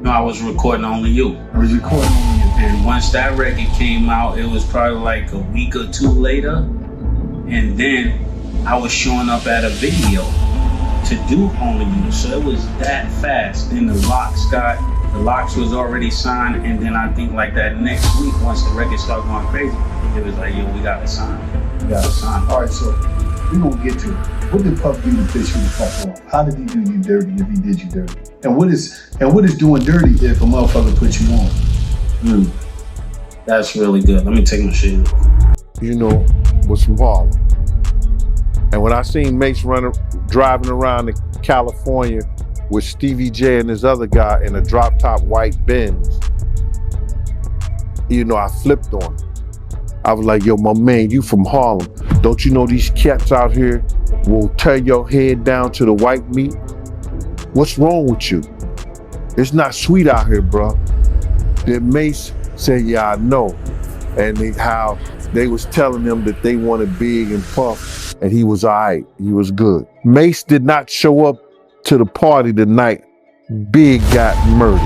No, I was recording Only You. I was recording Only You. And once that record came out, it was probably like a week or two later. And then I was showing up at a video to do Only You. So it was that fast. Then the locks was already signed. And then I think like that next week, once the record started going crazy, it was like, yo, we got to sign. You got to sign. All right, so we're going to get to it. What did Puff do to piss you the fuck off? How did he do you dirty if he did you dirty? And what is doing dirty if a motherfucker puts you on? That's really good. Let me take my shit off. You know, was from Harlem. And when I seen Mace driving around in California with Stevie J and this other guy in a drop top white Benz, you know, I flipped on him. I was like, yo, my man, you from Harlem. Don't you know these cats out here will tear your head down to the white meat? What's wrong with you? It's not sweet out here, bro. Then Mace said, yeah, I know. And how they was telling him that they wanted Big and Puff, and he was all right, he was good. Mace did not show up to the party the night Big got murdered.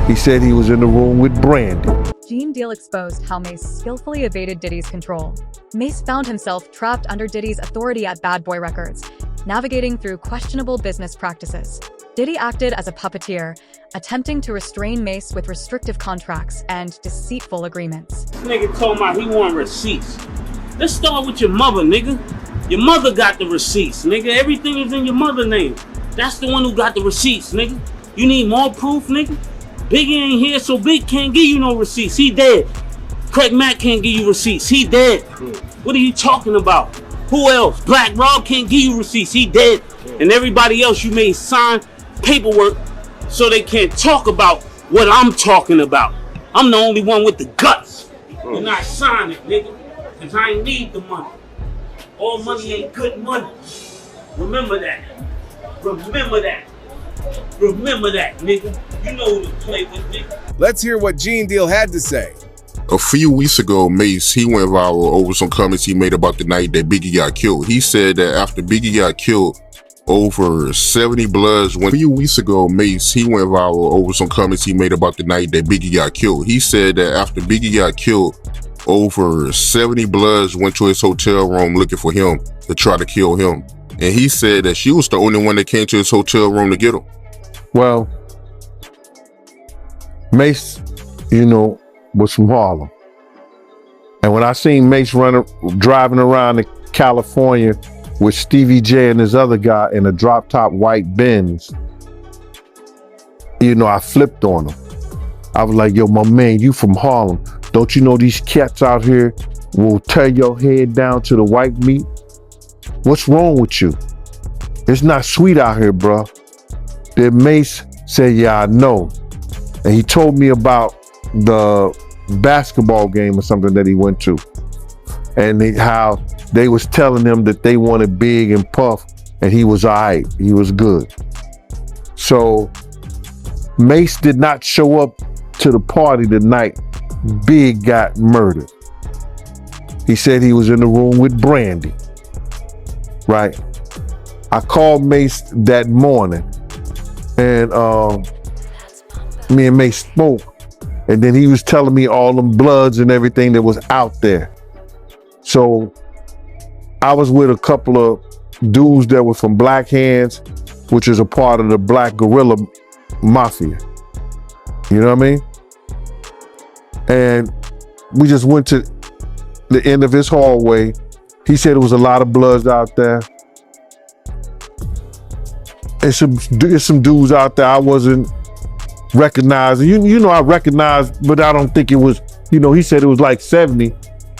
He said he was in the room with Brandy. Gene Deal exposed how Mace skillfully evaded Diddy's control. Mace found himself trapped under Diddy's authority at Bad Boy Records, navigating through questionable business practices. Diddy acted as a puppeteer, attempting to restrain Mace with restrictive contracts and deceitful agreements. This nigga told me he want receipts. Let's start with your mother, nigga. Your mother got the receipts, nigga. Everything is in your mother's name. That's the one who got the receipts, nigga. You need more proof, nigga? Biggie ain't here, so Big can't give you no receipts. He dead. Craig Mack can't give you receipts. He dead. What are you talking about? Who else? Black Rob can't give you receipts. He dead. And everybody else you made sign paperwork so they can't talk about what I'm talking about. I'm the only one with the guts. And I sign it, nigga. Cause I ain't need the money. All money ain't good money. Remember that. Remember that. Remember that, nigga. You know who to play with, nigga. Let's hear what Gene Deal had to say. A few weeks ago, Mace, he went viral over some comments he made about the night that Biggie got killed. He said that after Biggie got killed, over 70 Bloods went. A few weeks ago, Mace, he went viral over some comments he made about the night that Biggie got killed. He said that after Biggie got killed, over 70 Bloods went to his hotel room looking for him to try to kill him. And he said that she was the only one that came to his hotel room to get him. Well, Mace, you know, was from Harlem. And when I seen Mace driving around in California with Stevie J and this other guy in a drop top white Benz, you know, I flipped on him. I was like, yo, my man, you from Harlem. Don't you know these cats out here will tear your head down to the white meat? What's wrong with you? It's not sweet out here, bro. Then Mace said, yeah, I know. And he told me about the basketball game or something that he went to. And how they was telling him that they wanted Big and Puff, and he was all right, he was good. So Mace did not show up to the party the night Big got murdered. He said he was in the room with Brandy, right? I called Mace that morning, and me and Mace spoke, and then he was telling me all them Bloods and everything that was out there. So I was with a couple of dudes that were from Black Hands, which is a part of the Black Guerrilla Mafia. You know what I mean? And we just went to the end of his hallway. He said there was a lot of Bloods out there. And some dudes out there I wasn't recognizing. You know, I recognized, but I don't think it was, you know, he said it was like 70.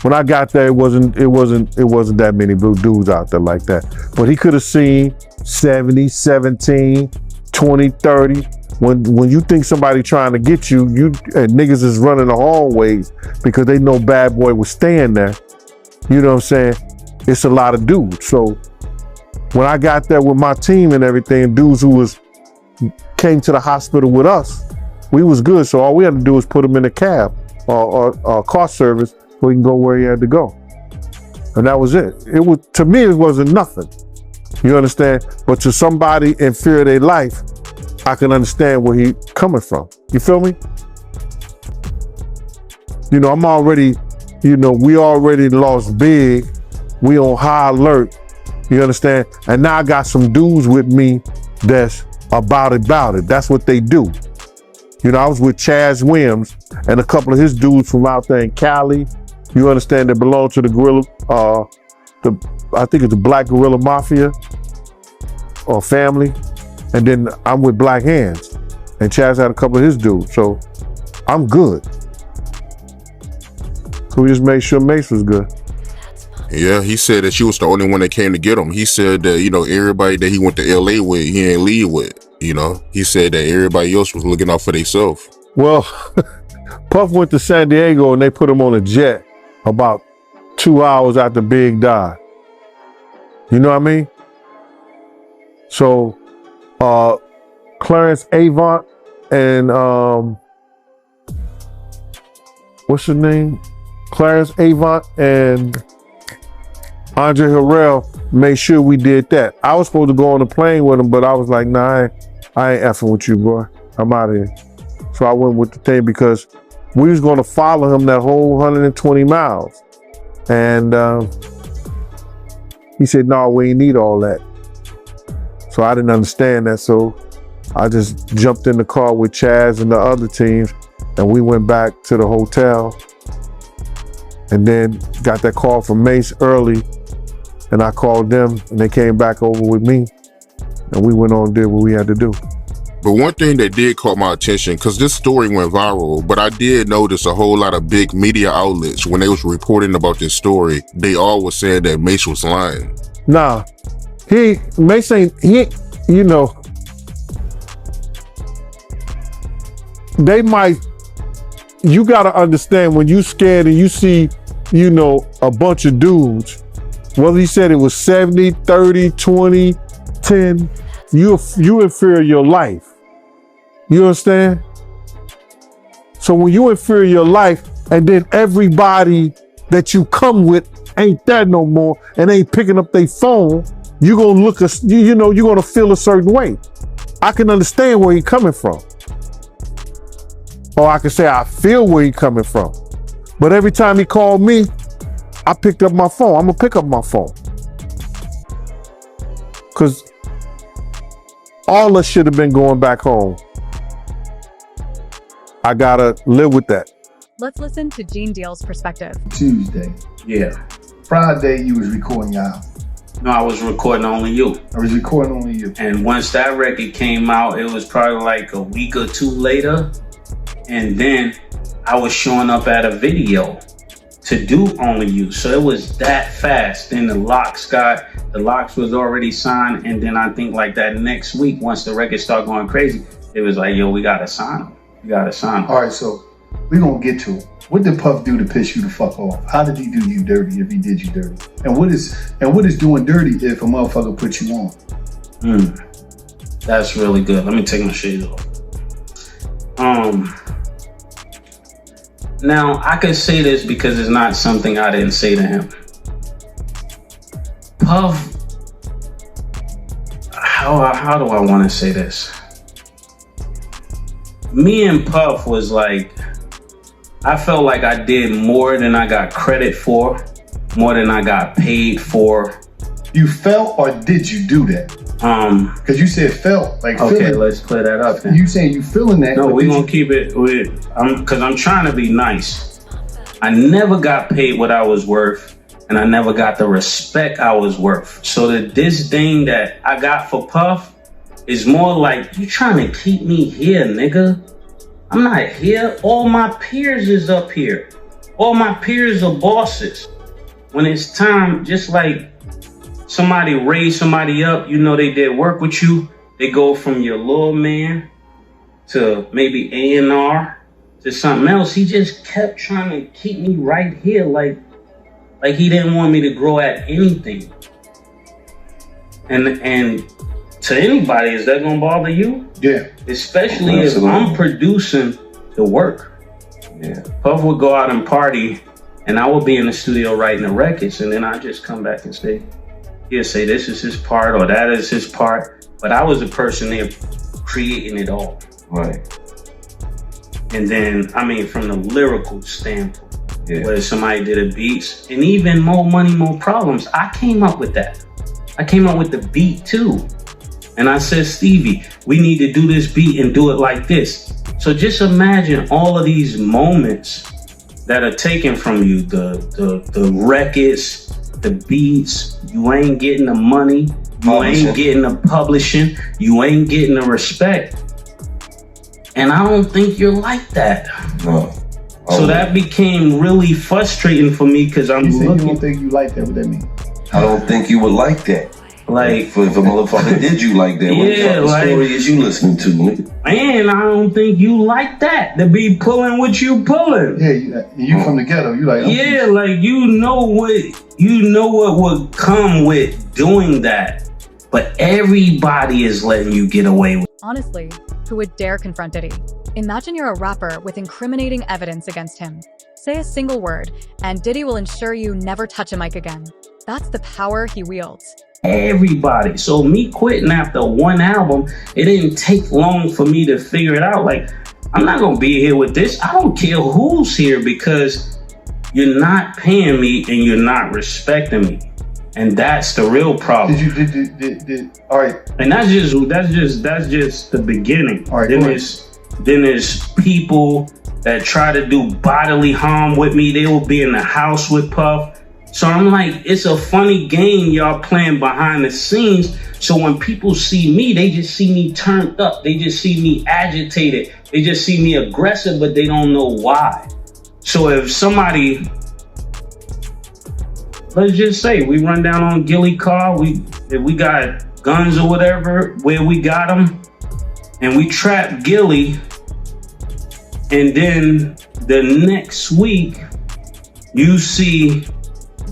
When I got there, it wasn't that many dudes out there like that. But he could have seen 70, 17, 20, 30. When you think somebody trying to get you, and niggas is running the hallways because they know Bad Boy was staying there. You know what I'm saying? It's a lot of dudes. So when I got there with my team and everything, dudes who came to the hospital with us, we was good. So all we had to do was put them in a cab or car service so he can go where he had to go. And that was it. To me, it wasn't nothing. You understand? But to somebody in fear of their life, I can understand where he coming from. You feel me? You know, I'm already, you know, we already lost big. We on high alert. You understand? And now I got some dudes with me that's about it. That's what they do. You know, I was with Chaz Williams and a couple of his dudes from out there in Cali. You understand, that belong to the Gorilla, I think it's the Black Gorilla Mafia or family. And then I'm with Black Hands. And Chaz had a couple of his dudes. So I'm good. So we just made sure Mace was good. Yeah, he said that she was the only one that came to get him. He said that, you know, everybody that he went to LA with, he ain't leave with, you know. He said that everybody else was looking out for themselves. Well, Puff went to San Diego and they put him on a jet about 2 hours after Big died. You know what I mean? So, Clarence Avant and, what's his name? Clarence Avant and Andre Harrell made sure we did that. I was supposed to go on the plane with him, but I was like, nah, I ain't effing with you, boy. I'm out of here. So I went with the thing because we was going to follow him that whole 120 miles. And he said, no, we ain't need all that. So I didn't understand that. So I just jumped in the car with Chaz and the other teams and we went back to the hotel and then got that call from Mace early. And I called them and they came back over with me and we went on and did what we had to do. But one thing that did caught my attention, because this story went viral, but I did notice a whole lot of big media outlets, when they was reporting about this story, they all was saying that Mace was lying. Nah, Mace ain't, you know, they might, you gotta understand when you scared and you see, you know, a bunch of dudes, whether he said it was 70, 30, 20, 10, you in fear of your life. You understand? So when you in fear of your life and then everybody that you come with ain't there no more and ain't picking up their phone, you gonna look, you know, you're gonna feel a certain way. I can understand where he coming from. Or I can say I feel where he coming from. But every time he called me, I picked up my phone. I'm gonna pick up my phone. Cause all us should have been going back home. I gotta live with that. Let's listen to Gene Deal's perspective. Tuesday. Yeah. Friday, you was recording your album. No, I was recording Only You. I was recording Only You. And once that record came out, it was probably like a week or two later. And then I was showing up at a video to do Only You. So it was that fast. Then the locks was already signed. And then I think like that next week, once the record started going crazy, it was like, yo, we gotta sign him. We gotta sign him. All right, so we're gonna get to it. What did Puff do to piss you the fuck off? How did he do you dirty if he did you dirty? And what is doing dirty if a motherfucker put you on? That's really good. Let me take my shades off. Now, I could say this because it's not something I didn't say to him. Puff, how do I want to say this? Me and Puff was like, I felt like I did more than I got credit for, more than I got paid for. You felt or did you do that? Because you said felt. Like okay, feeling. Let's clear that up then. You saying you feeling that? No, we're gonna keep it with, because I'm trying to be nice. I never got paid what I was worth, and I never got the respect I was worth. So this thing that I got for Puff is more like, you trying to keep me here, nigga. I'm not here. All my peers is up here. All my peers are bosses. When it's time, just like somebody raised somebody up, you know they did work with you, they go from your little man to maybe A&R to something else. He just kept trying to keep me right here, like he didn't want me to grow at anything. And to anybody, is that gonna bother you? Yeah. Especially if I'm producing the work. Yeah. Puff would go out and party, and I would be in the studio writing the records, and then I just come back and he'll say this is his part or that is his part. But I was the person there creating it all. Right. And then, I mean, from the lyrical standpoint, Yeah. where somebody did a beats, and even More Money, More Problems, I came up with that. I came up with the beat too. And I said, Stevie, we need to do this beat and do it like this. So just imagine all of these moments that are taken from you, the records, the beats, you ain't getting the money, you ain't getting the publishing, you ain't getting the respect. And I don't think you're like that. No. So that became really frustrating for me because I'm You said you looking. don't think you like that. What that mean? I don't think you would like that. Like, If a motherfucker did you like that, what the Yeah, fucking like- story is you listening to, nigga? man, I don't think you like that to be pulling what you pulling. Yeah, you from the ghetto. You like, Yeah, like you know what would come with doing that. But everybody is letting you get away with it. Honestly, who would dare confront Diddy? Imagine you're a rapper with incriminating evidence against him. Say a single word, and Diddy will ensure you never touch a mic again. That's the power he wields. Everybody. So me quitting after one album, it didn't take long for me to figure it out. Like, I'm not gonna be here with this. I don't care who's here because you're not paying me and you're not respecting me. And that's the real problem. All right. And that's just the beginning. All right, then go ahead. there's people that try to do bodily harm with me. They will be in the house with Puff. So I'm like, it's a funny game y'all playing behind the scenes. So when people see me, they just see me turned up. They just see me agitated. They just see me aggressive, but they don't know why. So if somebody, let's just say we run down on Gilly car, if we got guns or whatever, where we got them, and we trap Gilly, and then the next week you see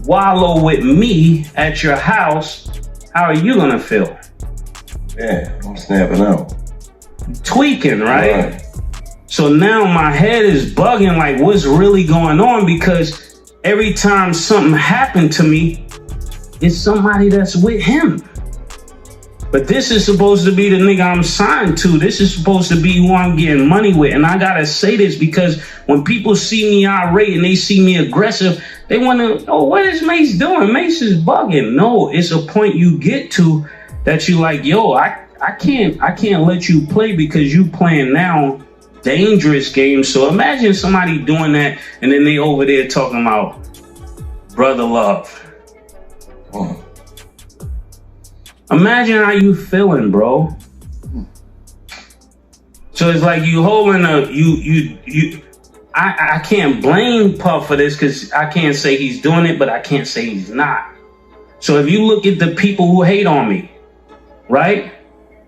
Wallow with me at your house, how are you gonna feel? Yeah, I'm snapping out. Tweaking, right? So now my head is bugging, like what's really going on? Because every time something happened to me, it's somebody that's with him. But this is supposed to be the nigga I'm signed to. This is supposed to be who I'm getting money with. And I gotta say this because when people see me irate and they see me aggressive, they wanna, oh, what is Mace doing? Mace is bugging. No, it's a point you get to that you like, yo, I can't let you play because you playing now dangerous games. So imagine somebody doing that and then they over there talking about brother love. Imagine how you feeling, bro. So it's like you holding I can't blame Puff for this because I can't say he's doing it, but I can't say he's not. So if you look at the people who hate on me, right?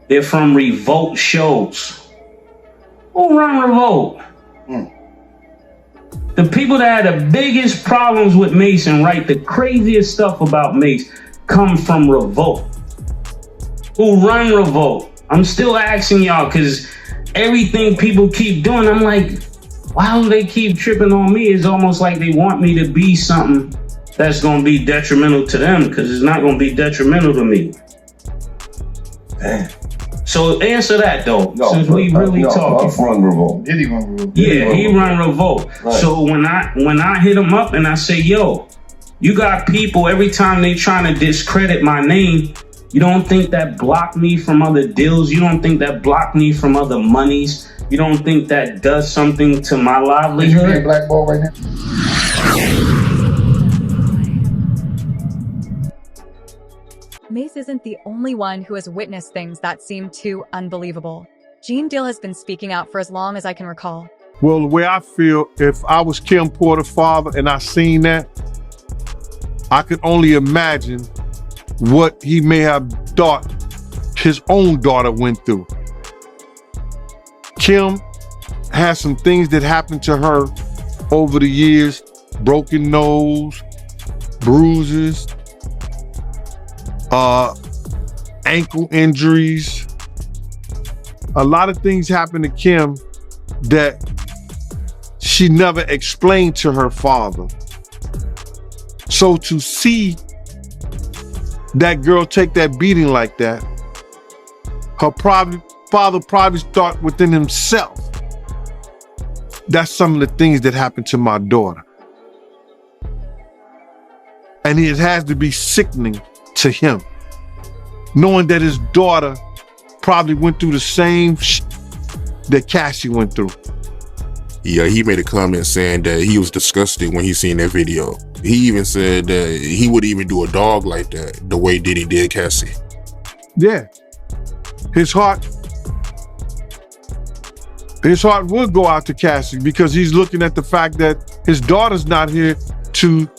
They're from Revolt shows. Who run Revolt? The people that had the biggest problems with Mace and write the craziest stuff about Mace come from Revolt. Who run Revolt? I'm still asking y'all because everything people keep doing, I'm like, why do they keep tripping on me? It's almost like they want me to be something that's going to be detrimental to them because it's not going to be detrimental to me. Damn. So answer that though, since we really talking. Puff run Revolt. Diddy run Revolt. Yeah, he run Revolt. Right. So when I hit him up and I say, yo, you got people every time they trying to discredit my name, you don't think that blocked me from other deals? You don't think that blocked me from other monies? You don't think that does something to my You livelihood? being blackball right now? Mace isn't the only one who has witnessed things that seem too unbelievable. Gene Deal has been speaking out for as long as I can recall. Well, the way I feel, if I was Kim Porter's father and I seen that, I could only imagine what he may have thought his own daughter went through. Kim has some things that happened to her over the years, broken nose, bruises, ankle injuries. A lot of things happened to Kim that she never explained to her father. So to see that girl take that beating like that, her father probably thought within himself, that's some of the things that happened to my daughter. And it has to be sickening to him, knowing that his daughter probably went through the same that Cassie went through. Yeah, he made a comment saying that he was disgusted when he seen that video. He even said that he wouldn't even do a dog like that, the way Diddy did Cassie. Yeah. His heart would go out to Cassie because he's looking at the fact that his daughter's not here to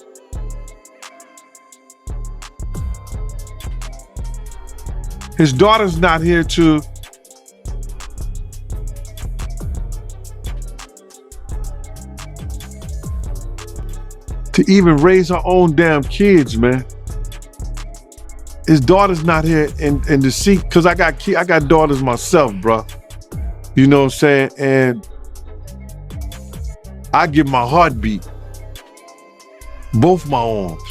even raise her own damn kids, man. His daughter's not here in to see, because I got daughters myself, bro. You know what I'm saying? And I give my heartbeat, both my arms.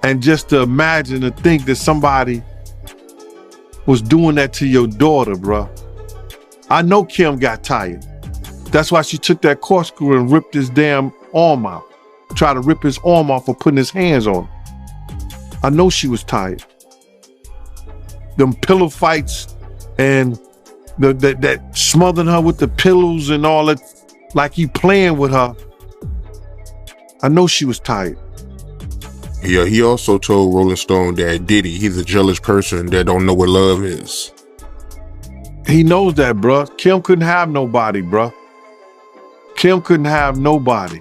And just to imagine and think that somebody was doing that to your daughter, bro. I know Kim got tired. That's why she took that corkscrew and ripped his damn arm out. Tried to rip his arm off for putting his hands on him. I know she was tired. Them pillow fights and that smothering her with the pillows and all that, like he playing with her. I know she was tired. Yeah, he also told Rolling Stone that Diddy, he's a jealous person that don't know what love is. He knows that, bro. Kim couldn't have nobody, bro. Kim couldn't have nobody.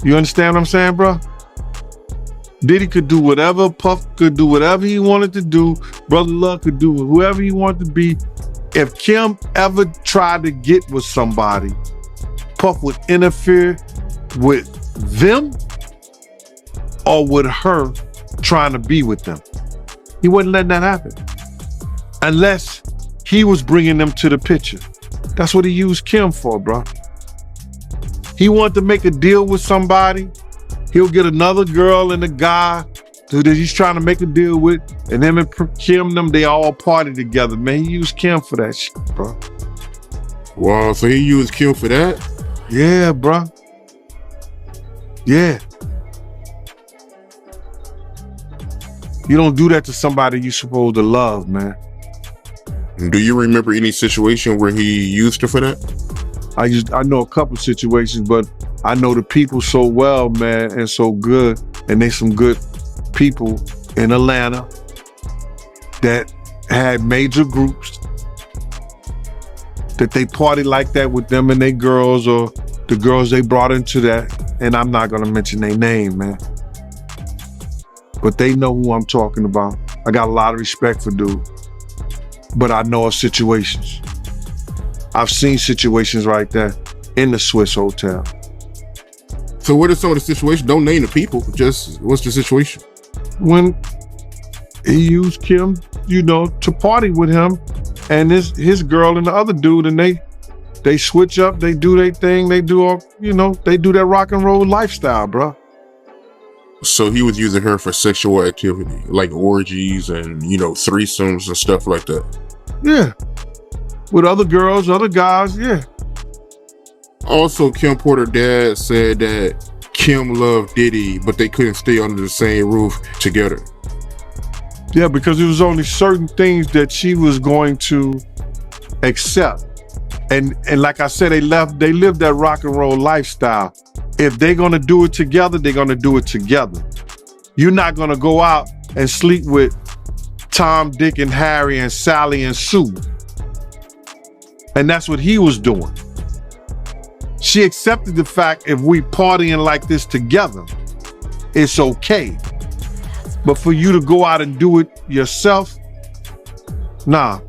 You understand what I'm saying, bro? Diddy could do whatever, Puff could do whatever he wanted to do, Brother Love could do whoever he wanted to be. If Kim ever tried to get with somebody, Puff would interfere with them or with her trying to be with them. He wasn't letting that happen. Unless he was bringing them to the picture. That's what he used Kim for, bro. He wanted to make a deal with somebody. He'll get another girl and a guy that he's trying to make a deal with, and him and Kim, they all party together, man. He used Kim for that shit, bro. Wow, so he used Kim for that? Yeah, bro. Yeah. You don't do that to somebody you're supposed to love, man. Do you remember any situation where he used her for that? I know a couple situations, but I know the people so well, man, and so good, and they some good people in Atlanta that had major groups that they party like that with them and their girls, or the girls they brought into that, and I'm not gonna mention their name, man. But they know who I'm talking about. I got a lot of respect for dude, but I know of situations. I've seen situations like that in the Swiss Hotel. So what are some of the situations? Don't name the people, just what's the situation? When he used Kim, to party with him and his girl and the other dude, and they switch up, they do their thing, they do all, they do that rock and roll lifestyle, bro. So he was using her for sexual activity, like orgies and, threesomes and stuff like that. Yeah. With other girls, other guys, yeah. Also, Kim Porter's dad said that Kim loved Diddy, but they couldn't stay under the same roof together. Yeah, because there was only certain things that she was going to accept. And like I said, they lived that rock and roll lifestyle. If they're gonna do it together, they're gonna do it together. You're not gonna go out and sleep with Tom, Dick, and Harry, and Sally, and Sue. And that's what he was doing. She accepted the fact if we partying like this together, it's okay. But for you to go out and do it yourself, nah,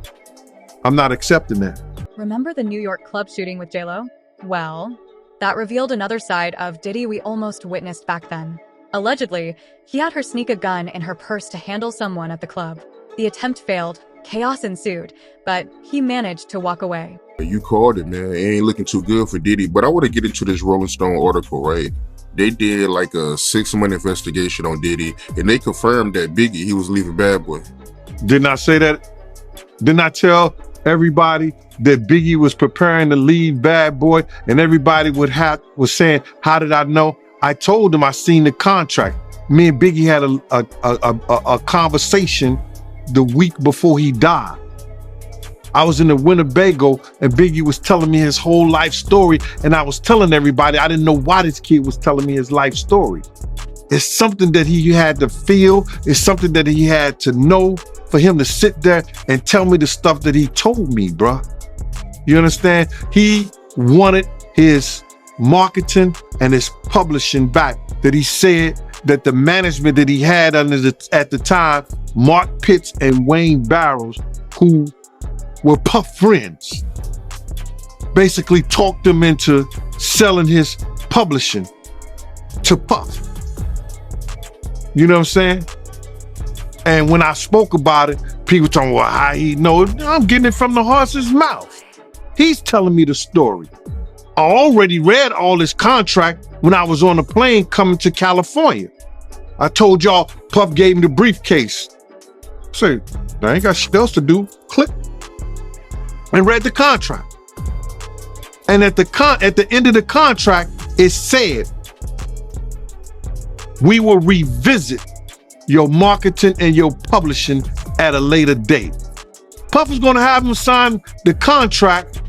I'm not accepting that. Remember the New York club shooting with J-Lo? Well, that revealed another side of Diddy we almost witnessed back then. Allegedly, he had her sneak a gun in her purse to handle someone at the club. The attempt failed, chaos ensued, but he managed to walk away. You called it, man. It ain't looking too good for Diddy. But I want to get into this Rolling Stone article, right? They did like a 6-month investigation on Diddy, and they confirmed that Biggie, he was leaving Bad Boy. Didn't I say that? Didn't I tell everybody that Biggie was preparing to leave Bad Boy, and everybody was saying, how did I know? I told them I seen the contract. Me and Biggie had a conversation the week before he died. I was in the Winnebago and Biggie was telling me his whole life story, and I was telling everybody I didn't know why this kid was telling me his life story. It's something that he had to feel. It's something that he had to know for him to sit there and tell me the stuff that he told me, bruh. You understand? He wanted his marketing and his publishing back. That he said that the management that he had at the time, Mark Pitts and Wayne Barrows, who were Puff friends, basically talked him into selling his publishing to Puff. You know what I'm saying? And when I spoke about it, people talking, well, how he know? I'm getting it from the horse's mouth. He's telling me the story. I already read all his contract when I was on a plane coming to California. I told y'all Puff gave him the briefcase. Say, I ain't got shit else to do. Click. And read the contract. And at the end of the contract, it said, we will revisit your marketing and your publishing at a later date. Puff is going to have him sign the contract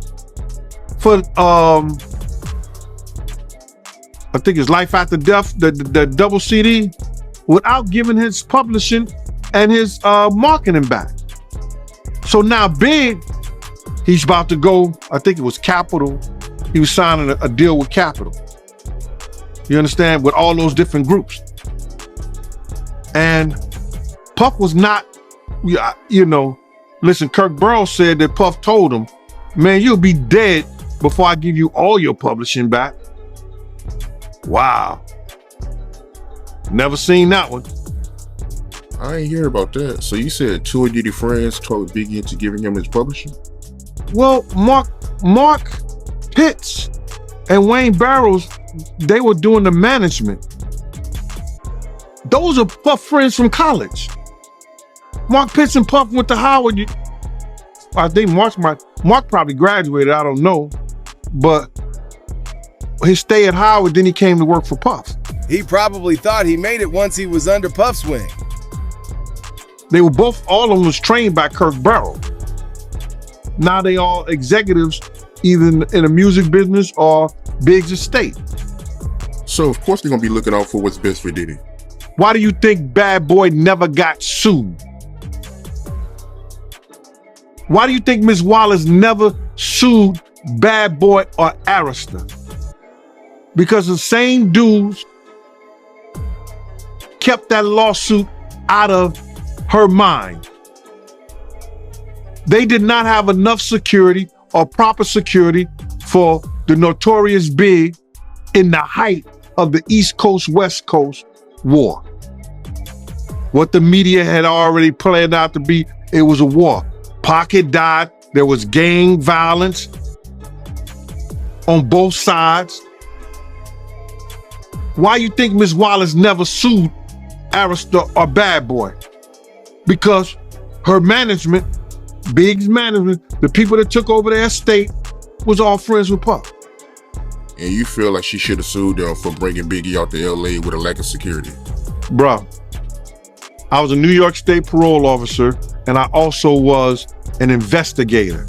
for, I think it's Life After Death, the double CD, without giving his publishing and his marketing back. So now Big, he's about to go, I think it was Capitol. He was signing a deal with Capitol. You understand? With all those different groups. And Puff was not, you know, listen, Kirk Burrows said that Puff told him, man, you'll be dead before I give you all your publishing back. Wow. Never seen that one. I ain't hear about that. So you said two of Diddy friends told Biggie into giving him his publishing? Well, Mark Pitts and Wayne Barrows, they were doing the management. Those are Puff friends from college. Mark Pitts and Puff went to Howard. I think Mark probably graduated, I don't know. But his stay at Howard, then he came to work for Puff. He probably thought he made it once he was under Puff's wing. They were both, all of them was trained by Kirk Burrows. Now they all executives, either in the music business or Big's estate. So of course they're gonna be looking out for what's best for Diddy. Why do you think Bad Boy never got sued? Why do you think Ms. Wallace never sued Bad Boy or Arista? Because the same dudes kept that lawsuit out of her mind. They did not have enough security or proper security for the notorious Big in the height of the East Coast, West Coast war. What the media had already planned out to be, it was a war. Pocket died, there was gang violence on both sides. Why you think Ms. Wallace never sued Arista or Bad Boy? Because her management, Big's management, the people that took over their estate, was all friends with Puff. And you feel like she should have sued them for bringing Biggie out to LA with a lack of security? Bruh, I was a New York State parole officer, and I also was an investigator.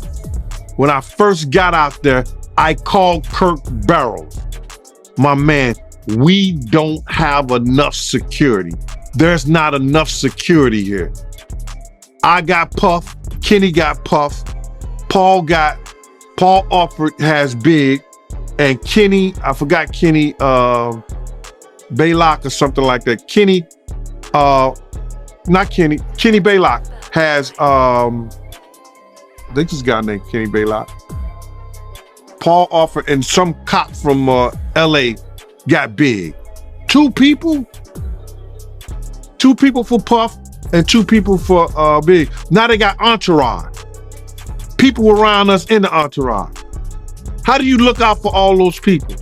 When I first got out there, I called Kirk Burrows. My man, we don't have enough security. There's not enough security here. I got Puff, Kenny got Puff, Paul Alford has Big, and Kenny, I forgot Kenny, Baylock or something like that. Kenny Baylock has, they just got named Kenny Baylock. Paul Alford and some cop from LA got Big. Two people for Puff and two people for Big. Now they got entourage. People around us in the entourage. How do you look out for all those people?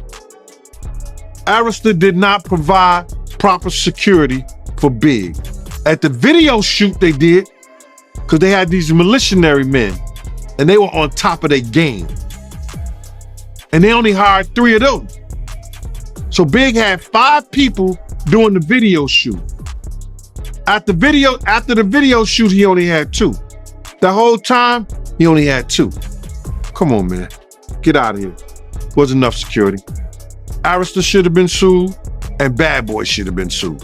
Arista did not provide proper security for Big. At the video shoot they did, because they had these militiary men and they were on top of their game. And they only hired 3 of them. So Big had 5 people doing the video shoot. After the video shoot, he only had 2. The whole time, he only had 2. Come on, man. Get out of here. Wasn't enough security. Arista should have been sued, and Bad Boy should have been sued.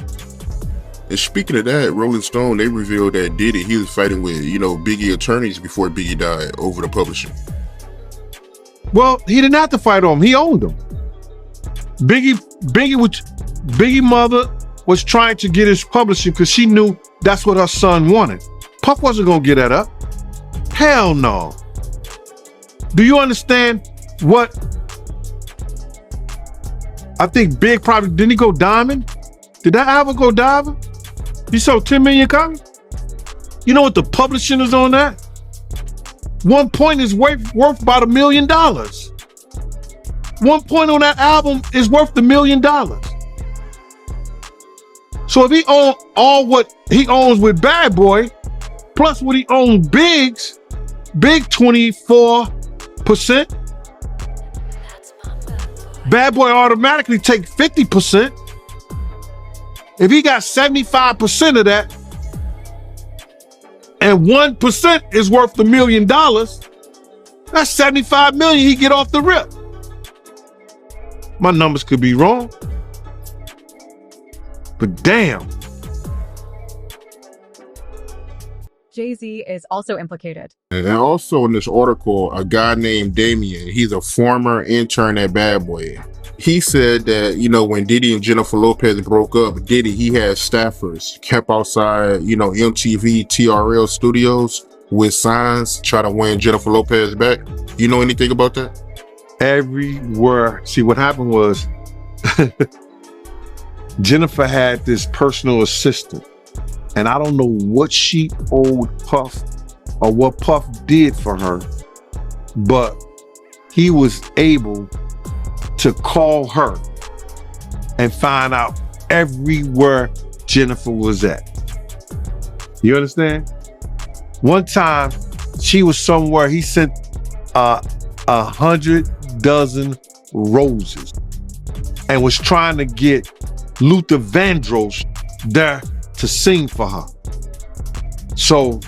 And speaking of that, Rolling Stone, they revealed that Diddy, he was fighting with, Biggie attorneys before Biggie died over the publishing. Well, he didn't have to fight on him. He owned them. Biggie mother was trying to get his publishing because she knew that's what her son wanted. Puff wasn't gonna get that up. Hell no. Do you understand what? I think Big probably, didn't he go diamond? Did that album go diamond? He sold 10 million copies? You know what the publishing is on that? 1 point is worth about $1 million. 1 point on that album is worth $1 million. So if he owns all what he owns with Bad Boy, plus what he owns Big 24%, Bad Boy automatically take 50%. If he got 75% of that, and 1% is worth $1 million, that's 75 million he get off the rip. My numbers could be wrong, but damn. Jay-Z is also implicated. And also in this article, a guy named Damien, he's a former intern at Bad Boy. He said that, when Diddy and Jennifer Lopez broke up, Diddy, he had staffers kept outside, MTV, TRL studios with signs, try to win Jennifer Lopez back. You know anything about that? Everywhere. See, what happened was Jennifer had this personal assistant, and I don't know what she owed Puff or what Puff did for her, but he was able to call her and find out everywhere Jennifer was at. You understand? One time she was somewhere, he sent 100 dozen roses and was trying to get Luther Vandross there to sing for her. So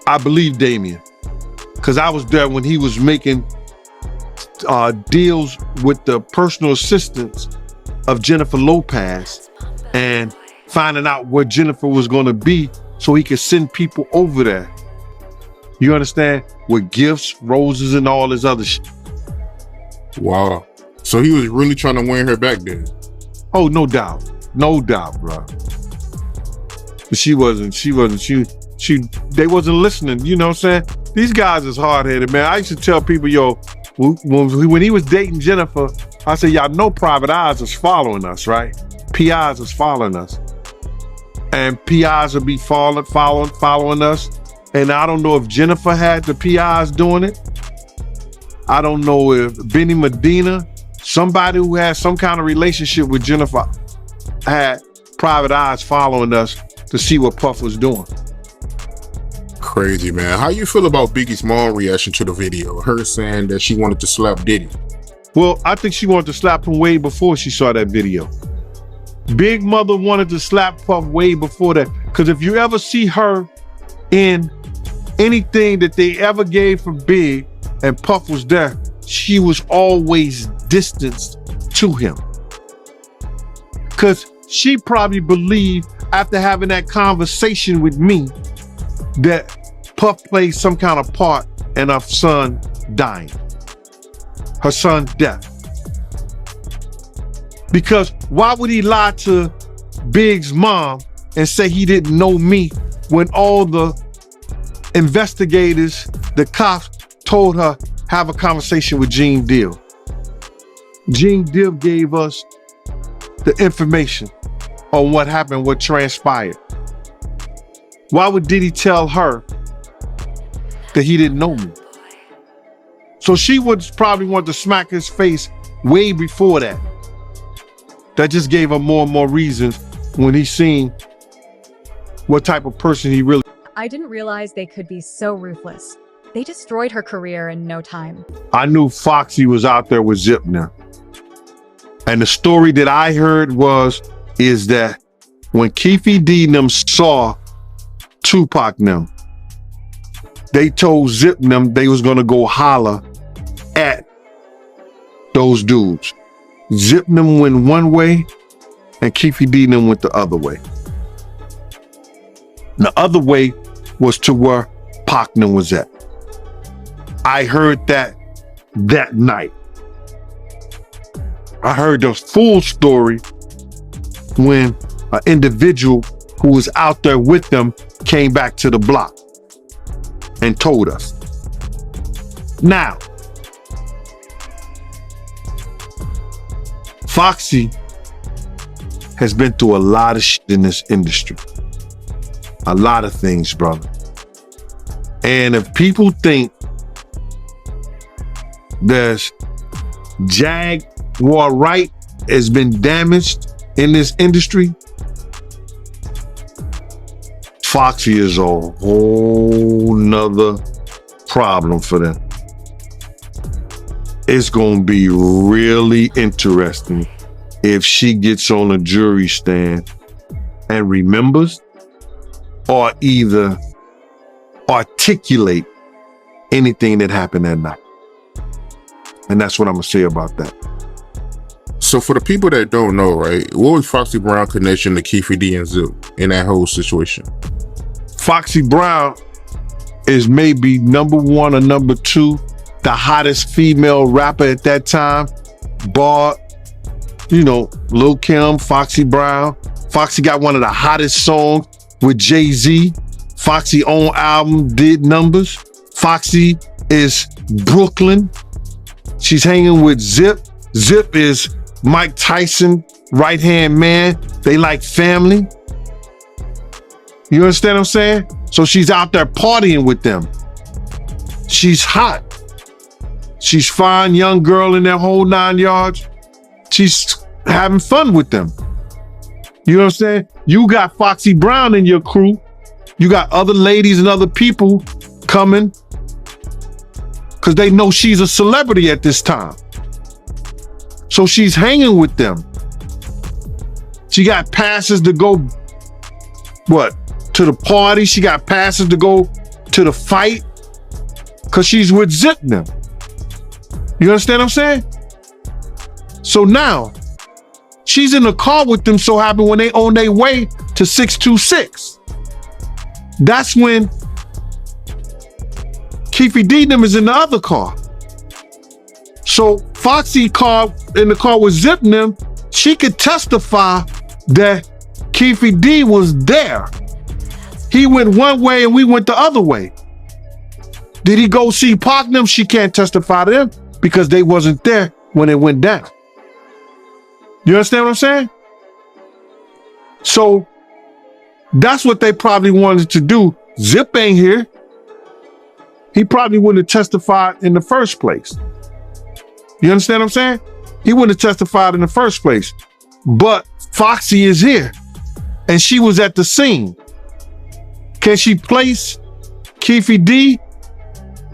I believe Damien, because I was there when he was making deals with the personal assistants of Jennifer Lopez and finding out where Jennifer was going to be so he could send people over there. You understand? With gifts, roses, and all this other shit. Wow. So he was really trying to win her back then? Oh, no doubt. No doubt, bro. But they wasn't listening. You know what I'm saying? These guys is hard-headed, man. I used to tell people, when he was dating Jennifer, I said, y'all know Private Eyes is following us, right? PIs is following us. And PIs will be following us. And I don't know if Jennifer had the PIs doing it. I don't know if Benny Medina, somebody who has some kind of relationship with Jennifer, had Private Eyes following us to see what Puff was doing. Crazy, man. How you feel about Biggie's mom reaction to the video? Her saying that she wanted to slap Diddy. Well, I think she wanted to slap him way before she saw that video. Big Mother wanted to slap Puff way before that. Because if you ever see her in anything that they ever gave for Big and Puff was there, she was always distanced to him. Because she probably believed, after having that conversation with me, that Puff played some kind of part in her son dying, her son's death. Because why would he lie to Big's mom and say he didn't know me when all the investigators, the cops, told her, have a conversation with Gene Deal? Gene Deal gave us the information on what happened, what transpired. Why would Diddy tell her that he didn't know me? So she would probably want to smack his face way before that. That just gave her more and more reasons when he seen what type of person he really. I didn't realize they could be so ruthless. They destroyed her career in no time. I knew Foxy was out there with Zip now. And the story that I heard is that when Keefe D and them saw Tupac and them, they told Zip and them they was gonna go holler at those dudes. Zip and them went one way and Keefe D and them went the other way. And the other way was to where Pac and them was at. I heard that night. I heard the full story when an individual who was out there with them came back to the block and told us. Now, Foxy has been through a lot of shit in this industry. A lot of things, brother. And if people think there's Jaguar right has been damaged in this industry, Foxy is a whole nother problem for them. It's gonna be really interesting if she gets on a jury stand and remembers or either articulate anything that happened that night. And that's what I'm gonna say about that. So for the people that don't know, right, what was Foxy Brown connection to Keefe D and Zip in that whole situation? Foxy Brown is maybe number one or number two, the hottest female rapper at that time. Bar, Lil Kim, Foxy Brown. Foxy got one of the hottest songs with Jay-Z. Foxy own album did numbers. Foxy is Brooklyn. She's hanging with Zip. Zip is Mike Tyson, right-hand man. They like family. You understand what I'm saying? So she's out there partying with them. She's hot. She's fine, young girl in that whole 9 yards. She's having fun with them. You know what I'm saying? You got Foxy Brown in your crew. You got other ladies and other people coming because they know she's a celebrity at this time. So she's hanging with them. She got passes to go, to the party. She got passes to go to the fight because she's with Zip now. You understand what I'm saying? So now, she's in the car with them so happy when they on their way to 626. That's when Keefe D them is in the other car. So Foxy car in the car with Zip and them, she could testify that Keefe D was there. He went one way and we went the other way. Did he go see Pac them? She can't testify to them because they wasn't there when it went down. You understand what I'm saying? So that's what they probably wanted to do. Zip ain't here. He probably wouldn't have testified in the first place. You understand what I'm saying? He wouldn't have testified in the first place. But Foxy is here and she was at the scene. Can she place Keefe D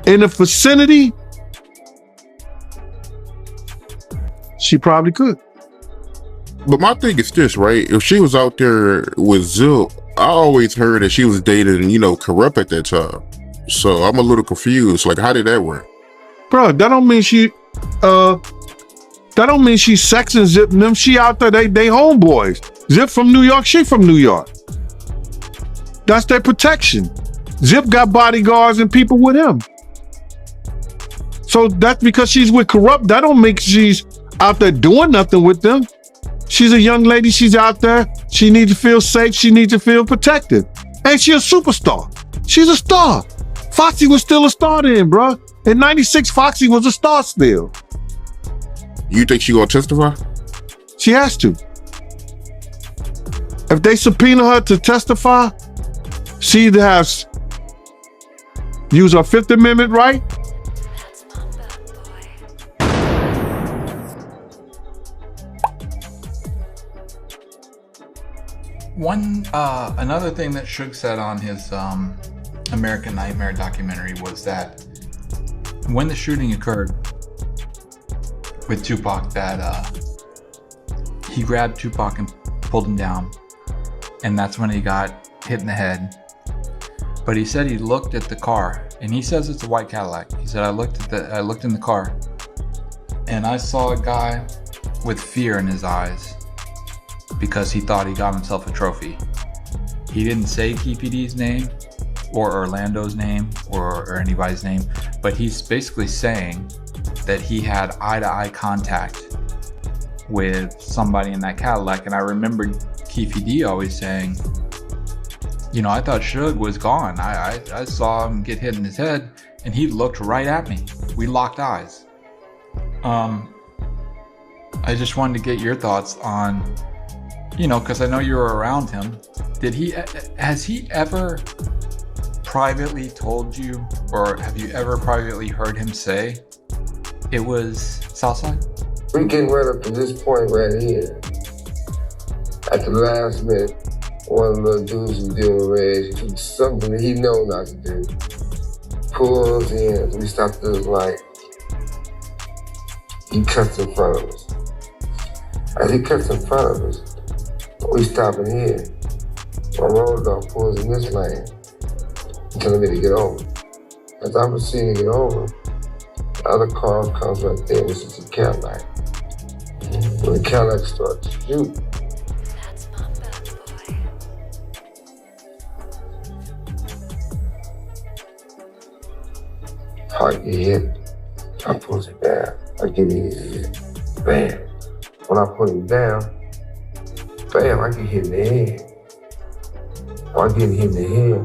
in the vicinity? She probably could. But my thing is this, right? If she was out there with Zip, I always heard that she was dating, Corrupt at that time. So I'm a little confused. Like, how did that work? Bro, that don't mean she's sexing Zip and them. She out there, they homeboys. Zip from New York, she from New York. That's their protection. Zip got bodyguards and people with him. So that's because she's with Corrupt. That don't make she's out there doing nothing with them. She's a young lady. She's out there. She needs to feel safe. She needs to feel protected. Ain't she a superstar? She's a star. Foxy was still a star then, bro. In 96, Foxy was a star still. You think she gonna testify? She has to. If they subpoena her to testify, she either has use her Fifth Amendment right. Another thing that Suge said on his American Nightmare documentary was that when the shooting occurred with Tupac, that he grabbed Tupac and pulled him down, and that's when he got hit in the head. But he said he looked at the car, and he says it's a white Cadillac. He said I looked in the car, and I saw a guy with fear in his eyes because he thought he got himself a trophy. He didn't say KPD's name or Orlando's name or anybody's name, but he's basically saying that he had eye-to-eye contact with somebody in that Cadillac. And I remember KPD always saying, you know, I thought Suge was gone. I saw him get hit in his head and he looked right at me. We locked eyes. I just wanted to get your thoughts on, you know, because I know you were around him. Has he ever privately told you, or have you ever privately heard him say it was Southside? We getting right up to this point right here. At the last minute, one of the little dudes who deal with Reg, he something that he know not to do. Pulls in, we stop at this light. He cuts in front of us. As he cuts in front of us, we stop in here. My road dog pulls in this lane, telling me to get over. As I proceed to get over, the other car comes right there, which is a Cadillac. When the Cadillac starts to shoot, I get hit, I pull it down, I get hit, bam. When I put him down, bam, I get hit in the head. When I get hit in the head,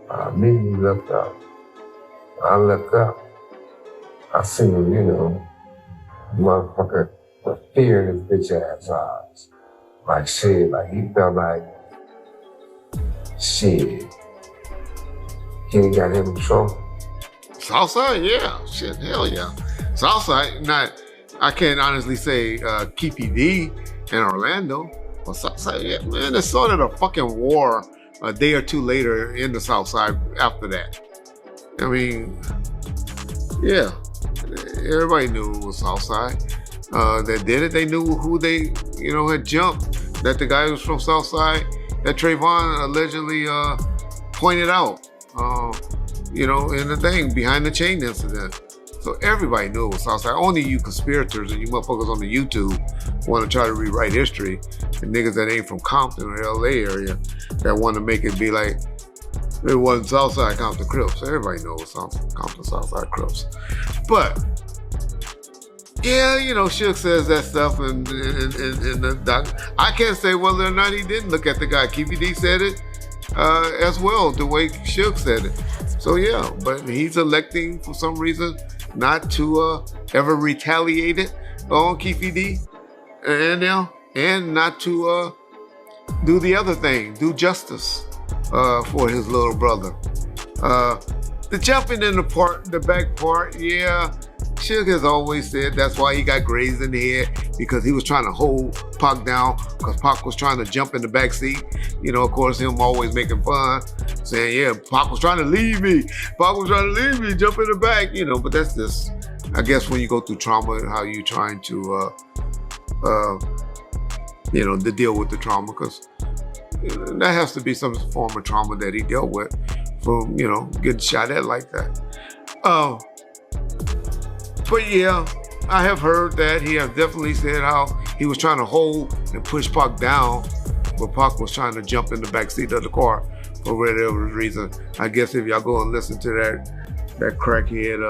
I immediately left out. When I left out, I seen him, you know, motherfucker with fear in his bitch ass eyes. Like shit, like he felt like, shit, he ain't got him in trouble. Southside, yeah, shit, hell yeah. Southside, I can't honestly say KPD and Orlando, but Southside, yeah, man, it started a fucking war a day or two later in the Southside after that. I mean, yeah, everybody knew it was Southside that did it. They knew who they, you know, had jumped, that the guy was from Southside, that Trayvon allegedly pointed out, you know, in the thing behind the chain incident. So everybody knew it was Southside. Only you conspirators and you motherfuckers on the YouTube want to try to rewrite history, and niggas that ain't from Compton or LA area that want to make it be like it wasn't Southside Compton Crips. Everybody knows it was Compton Southside Crips. But yeah, you know, Suge says that stuff in the doc. I can't say whether or not he didn't look at the guy. KPD said it as well, the way Suge said it. So yeah, but he's electing for some reason not to ever retaliate it on KPD and not to do the other thing, do justice for his little brother. The jumping in the back part, yeah, Suge has always said that's why he got grazed in the head, because he was trying to hold Pac down, because Pac was trying to jump in the back seat. You know, of course, him always making fun, saying, yeah, Pac was trying to leave me. Pac was trying to leave me, jump in the back, you know, but that's just, I guess when you go through trauma and how you trying to, you know, to deal with the trauma, because that has to be some form of trauma that he dealt with from, you know, getting shot at like that. But yeah, I have heard that he has definitely said how he was trying to hold and push Pac down, but Pac was trying to jump in the back seat of the car for whatever reason. I guess if y'all go and listen to that crackhead,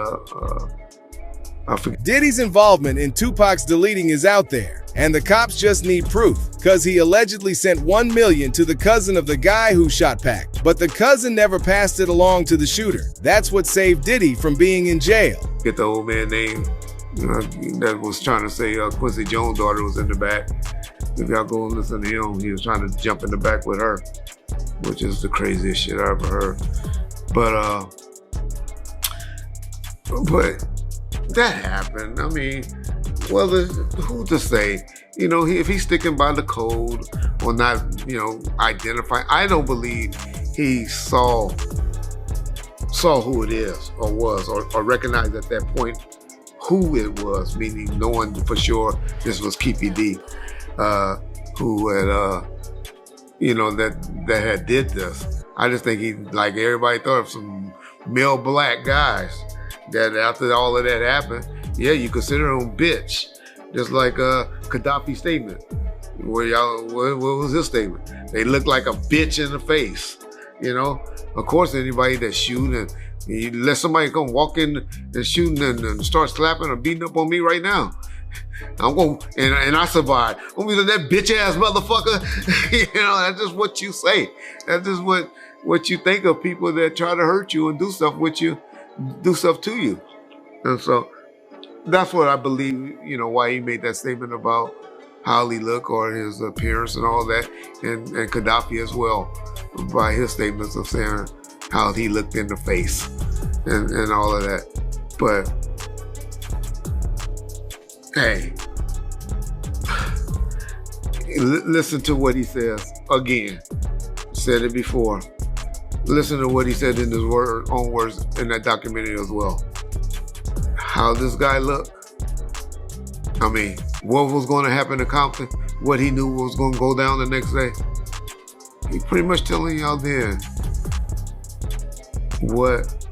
I forget. Diddy's involvement in Tupac's deleting is out there, and the cops just need proof, because he allegedly sent $1 million to the cousin of the guy who shot Pac. But the cousin never passed it along to the shooter. That's what saved Diddy from being in jail. Get the old man name that was trying to say Quincy Jones' daughter was in the back. If y'all go and listen to him, he was trying to jump in the back with her, which is the craziest shit I ever heard. But that happened. I mean, well, who to say? You know, if he's sticking by the code or not, you know, identifying, I don't believe he saw saw who it is or was, or recognized at that point who it was, meaning knowing for sure this was Keefy D, who had, that had did this. I just think he, like everybody thought of some male black guys that after all of that happened, yeah, you consider them bitch. Just like Gaddafi's statement. What was his statement? They look like a bitch in the face. Of course, anybody that's shooting, you let somebody come walk in and shooting and start slapping or beating up on me right now. I'm going and I survive. I'm gonna be that bitch ass motherfucker. That's just what you say. That's just what you think of people that try to hurt you and do stuff with you, do stuff to you. And so that's what I believe, why he made that statement about how he looked or his appearance and all that, and Gaddafi as well, by his statements of saying how he looked in the face and all of that. But hey, listen to what he says again. Said it before. Listen to what he said in his own words in that documentary as well. How this guy looked. I mean, what was going to happen to Compton, what he knew was going to go down the next day. He pretty much telling y'all then what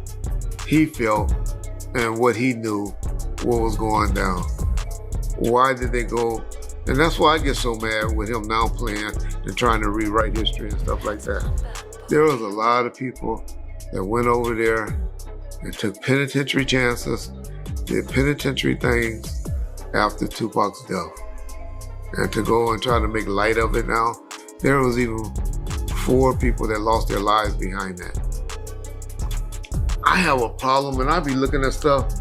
he felt and what he knew what was going down. Why did they go? And that's why I get so mad with him now playing and trying to rewrite history and stuff like that. There was a lot of people that went over there and took penitentiary chances, did penitentiary things after Tupac's death. And to go and try to make light of it now, there was even 4 people that lost their lives behind that. I have a problem, and I be looking at stuff,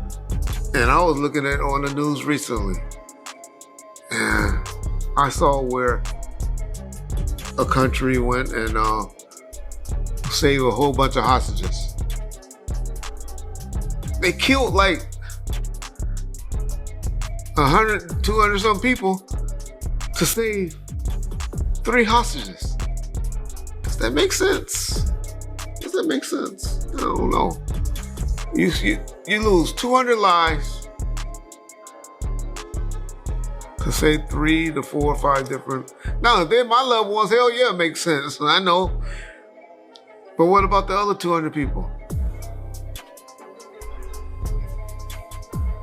and I was looking at on the news recently, and I saw where a country went and saved a whole bunch of hostages. They killed like 100, 200 some people to save 3 hostages. Does that make sense? Does that make sense? I don't know. You lose 200 lives to save 3 to 4 or 5 different. Now, if they're my loved ones, hell yeah, it makes sense. I know. But what about the other 200 people?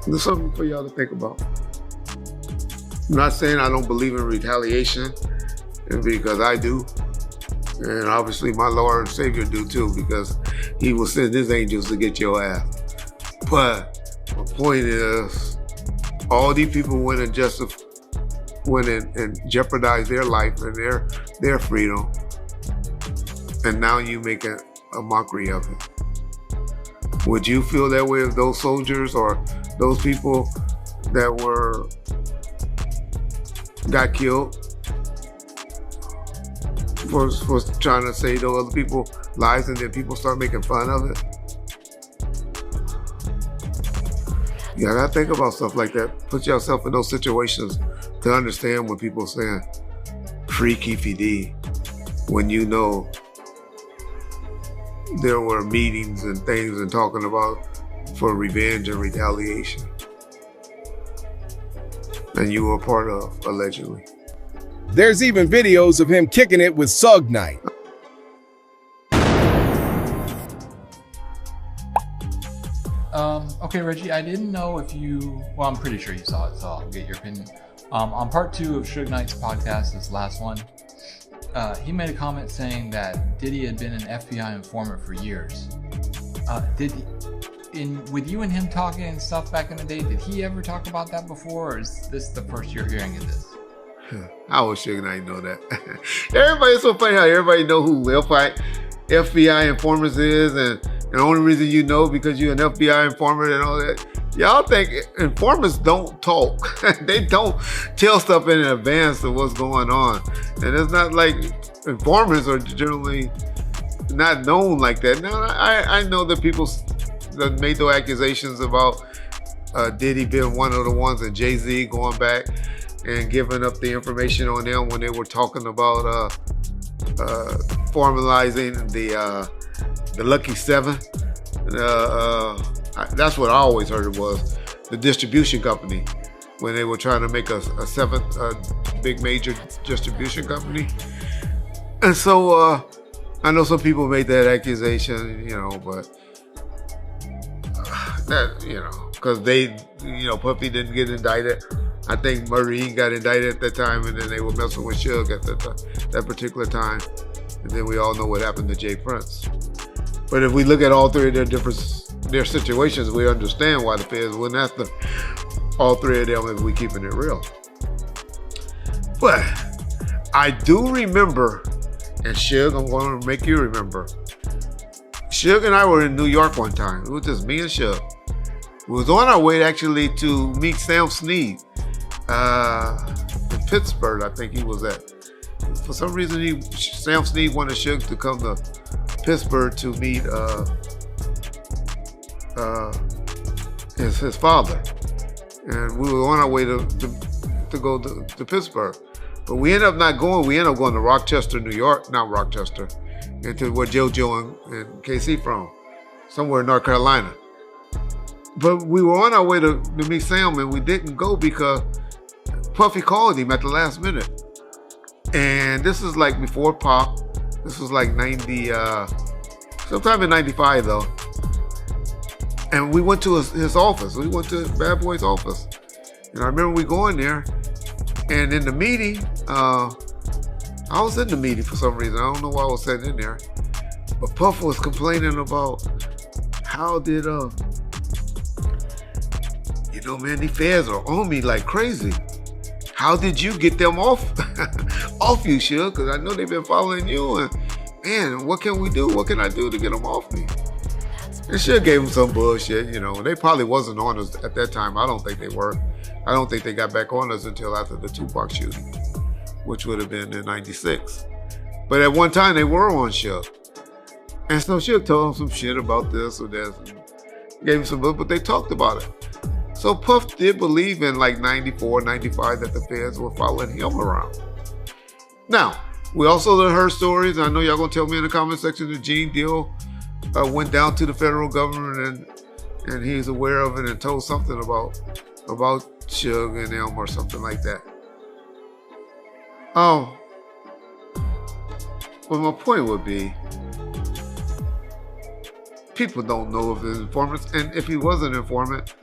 There's something for y'all to think about. I'm not saying I don't believe in retaliation, and because I do. And obviously my Lord and Savior do too, because he will send his angels to get your ass. But my point is, all these people went and jeopardized their life and their freedom. And now you make a mockery of it. Would you feel that way if those soldiers or those people that got killed for trying to save those other people's lives, and then people start making fun of it? You gotta think about stuff like that. Put yourself in those situations to understand when people are saying free Keefy D, when you know there were meetings and things and talking about for revenge and retaliation. And you were a part of, allegedly. There's even videos of him kicking it with Suge Knight. Okay, Reggie, I didn't know if you, well, I'm pretty sure you saw it, so I'll get your opinion. On part 2 of Suge Knight's podcast, this last one, he made a comment saying that Diddy had been an FBI informant for years. With you and him talking and stuff back in the day, did he ever talk about that before, or is this the first you're hearing of this? I wish Suge Knight know that. Everybody's so funny how everybody know who FBI informers is, and the only reason you know because you're an FBI informant and all that. Y'all think informers don't talk. They don't tell stuff in advance of what's going on. And it's not like informers are generally not known like that. Now, I know that people that made those accusations about Diddy being one of the ones, and Jay-Z going back and giving up the information on them when they were talking about formalizing the Lucky 7, That's what I always heard it was, the distribution company, when they were trying to make a seventh big major distribution company. And so I know some people made that accusation, but that, because they, Puffy didn't get indicted. I think Marine got indicted at that time, and then they were messing with Suge at that particular time. And then we all know what happened to Jay Prince. But if we look at all three of their situations, we understand why the feds wouldn't after all three of them if we keeping it real. But I do remember, and Suge, I'm going to make you remember. Suge and I were in New York one time. It was just me and Suge. We was on our way actually to meet Sam Snead in Pittsburgh, I think he was at. For some reason, Sam Snead wanted Suge to come to Pittsburgh to meet his father. And we were on our way to go to Pittsburgh. But we ended up not going. We ended up going to Rochester, New York. Not Rochester. Into where JoJo and KC from. Somewhere in North Carolina. But we were on our way to meet Sam, and we didn't go because Puffy called him at the last minute. And this is like before Pop. This was like 90, sometime in 95 though. And we went to his office. We went to Bad Boy's office. And I remember we going there, and in the meeting, I was in the meeting for some reason. I don't know why I was sitting in there. But Puff was complaining about how did, man, these feds are on me like crazy. How did you get them off you, Suge? Because I know they've been following you. And man, what can we do? What can I do to get them off me? And Suge gave them some bullshit, They probably wasn't on us at that time. I don't think they were. I don't think they got back on us until after the Tupac shooting, which would have been in 96. But at one time, they were on Suge. And so Suge told them some shit about this or that. Gave him some, but they talked about it. So Puff did believe in like 94, 95 that the feds were following him around. Now, we also heard stories. I know y'all gonna tell me in the comment section that Gene Deal went down to the federal government and he's aware of it and told something about Suge and them or something like that. Oh, well, my point would be, people don't know if it's informants, and if he was an informant,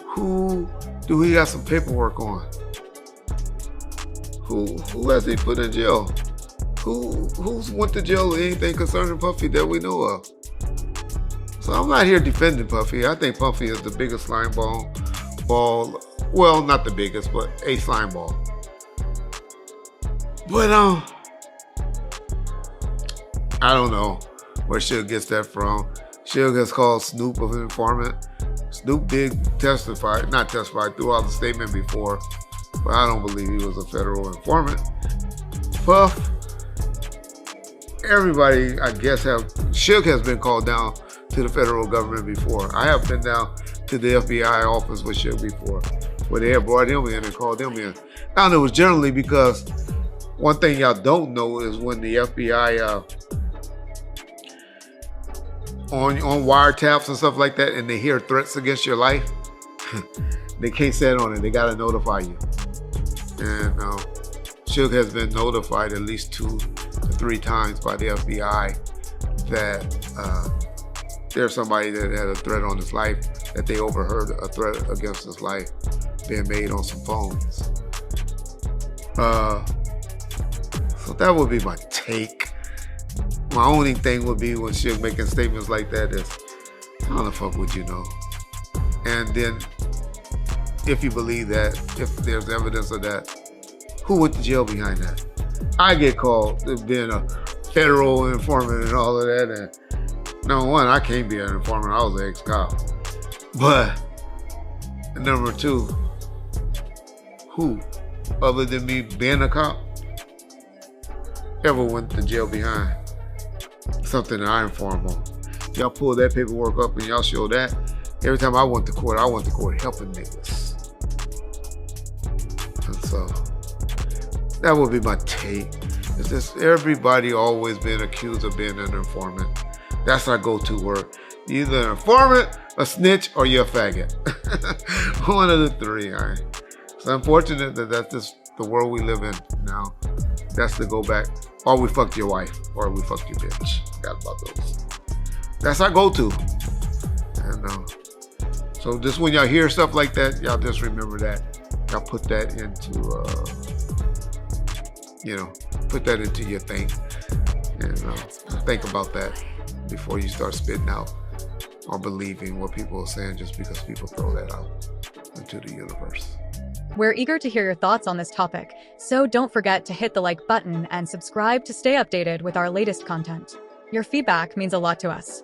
who do he have some paperwork on? Who has he put in jail? Who's went to jail or anything concerning Puffy that we know of? So I'm not here defending Puffy. I think Puffy is the biggest slime ball. Well, not the biggest, but a slime ball. But I don't know where Suge gets that from. Suge has called Snoop an informant. Snoop did not testify throughout the statement before, but I don't believe he was a federal informant. Puff, everybody, I guess, Suge has been called down to the federal government before. I have been down to the FBI office with Suge before, where they have brought him in and called him in. Now, it was generally because one thing y'all don't know is when the FBI on wiretaps and stuff like that, and they hear threats against your life, they can't sit on it. They got to notify you. And Suge has been notified at least 2 to 3 times by the FBI that there's somebody that had a threat on his life, that they overheard a threat against his life being made on some phones. So that would be my take. My only thing would be when Suge making statements like that is, how the fuck would you know? And then, if you believe that, if there's evidence of that, who went to jail behind that? I get called being a federal informant and all of that, and number one, I can't be an informant. I was an ex-cop. But number 2, who, other than me being a cop, ever went to jail behind something that I informed on? Y'all pull that paperwork up and y'all show that. Every time I went to court helping niggas. And so that would be my take. It's just everybody always been accused of being an informant. That's our go-to word. You're either an informant, a snitch, or you're a faggot. One of the three, all right? It's unfortunate that that's just the world we live in now. That's to go back. Or we fucked your wife, or we fucked your bitch. Forgot about those. That's our go-to. And so just when y'all hear stuff like that, y'all just remember that. Y'all put that into, put that into your thing. And think about that before you start spitting out or believing what people are saying just because people throw that out into the universe. We're eager to hear your thoughts on this topic, so don't forget to hit the like button and subscribe to stay updated with our latest content. Your feedback means a lot to us.